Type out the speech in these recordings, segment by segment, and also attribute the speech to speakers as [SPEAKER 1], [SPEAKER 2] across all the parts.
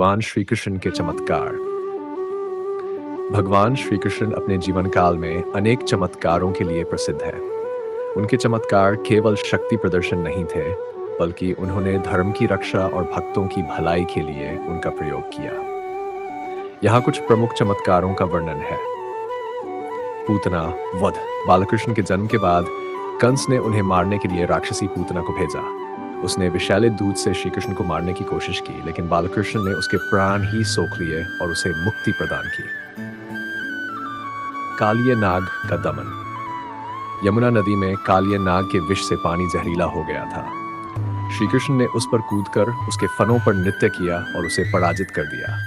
[SPEAKER 1] भगवान श्री कृष्ण के चमत्कार। भगवान श्री कृष्ण अपने जीवन काल में अनेक चमत्कारों के लिए प्रसिद्ध है। उनके चमत्कार केवल शक्ति प्रदर्शन नहीं थे, बल्कि उन्होंने धर्म की रक्षा और भक्तों की भलाई के लिए उनका प्रयोग किया। यहाँ कुछ प्रमुख चमत्कारों का वर्णन है। पूतना वध। बालकृष्ण के जन्म के बाद कंस ने उन्हें मारने के लिए राक्षसी पूतना को भेजा। उसने विषैले दूध से श्री कृष्ण को मारने की कोशिश की, लेकिन बालकृष्ण ने उसके प्राण ही सोख लिए और उसे मुक्ति प्रदान की। कालिय नाग का दमन। यमुना नदी में कालिय नाग के विष से पानी जहरीला हो गया था। श्री कृष्ण ने उस पर कूदकर उसके फनों पर नृत्य किया और उसे पराजित कर दिया।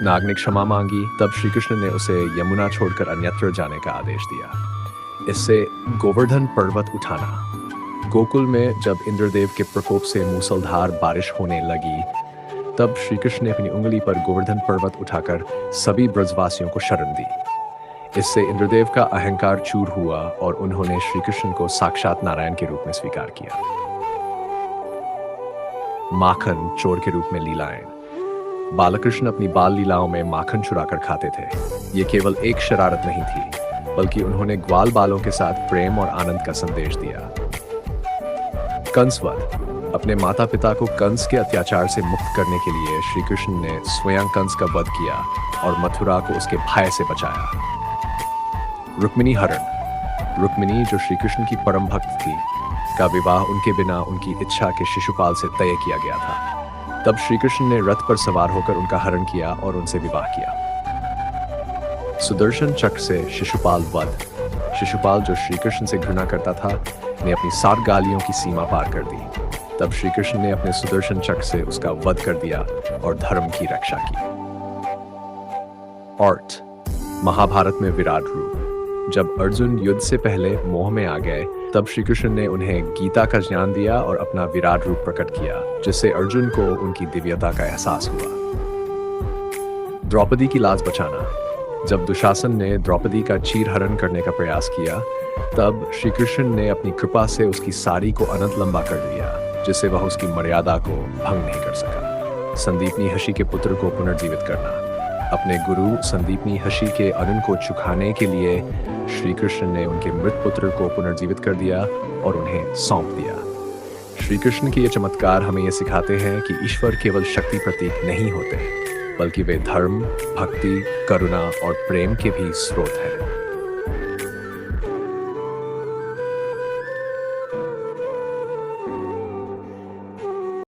[SPEAKER 1] नाग ने क्षमा मांगी, तब श्री कृष्ण ने उसे यमुना छोड़कर अन्यत्र जाने का आदेश दिया। इससे गोवर्धन पर्वत उठाना। गोकुल में जब इंद्रदेव के प्रकोप से मूसलधार बारिश होने लगी, तब श्री कृष्ण ने अपनी उंगली पर गोवर्धन पर्वत उठाकर सभी ब्रजवासियों को शरण दी। इससे इंद्रदेव का अहंकार चूर हुआ और उन्होंने श्री कृष्ण को साक्षात नारायण के रूप में स्वीकार किया। माखन चोर के रूप में लीलाएं। बालकृष्ण अपनी बाल लीलाओं में माखन चुराकर खाते थे। ये केवल एक शरारत नहीं थी, बल्कि उन्होंने ग्वाल बालों के साथ प्रेम और आनंद का संदेश दिया। कंसवध। अपने माता पिता को कंस के अत्याचार से मुक्त करने के लिए श्री कृष्ण ने स्वयं कंस का वध किया और मथुरा को उसके भय से बचाया। रुक्मिणी हरण। रुक्मिणी, जो श्री कृष्ण की परम भक्त थी, का विवाह उनके बिना उनकी इच्छा के शिशुपाल से तय किया गया था। तब श्री कृष्ण ने रथ पर सवार होकर उनका हरण किया और उनसे विवाह किया। सुदर्शन चक्र से शिशुपाल वध। शिशुपाल, जो श्री कृष्ण से घृणा करता था, ने अपनी 7 गालियों की सीमा पार कर दी। तब श्री कृष्ण ने अपने सुदर्शन चक्र से उसका वध कर दिया और धर्म की रक्षा की। अर्थ। महाभारत में विराट रूप। जब अर्जुन युद्ध से पहले मोह में आ गए, तब श्री कृष्ण ने उन्हें गीता का ज्ञान दिया और अपना विराट रूप प्रकट किया, जिससे अर्जुन को उनकी दिव्यता का एहसास हुआ। द्रौपदी की लाज बचाना। जब दुशासन ने द्रौपदी का चीरहरण करने का प्रयास किया, तब श्री कृष्ण ने अपनी कृपा से उसकी साड़ी को अनंत लंबा कर दिया, जिससे वह उसकी मर्यादा को भंग नहीं कर सका। संदीपनी हषि के पुत्र को पुनर्जीवित करना। अपने गुरु संदीपनी हषि के अरुण को चुकाने के लिए श्री कृष्ण ने उनके मृत पुत्र को पुनर्जीवित कर दिया और उन्हें सौंप दिया। श्री कृष्ण के ये चमत्कार हमें ये सिखाते हैं कि ईश्वर केवल शक्ति प्रतीक नहीं होते, बल्कि वे धर्म, भक्ति, करुणा और प्रेम के भी स्रोत हैं।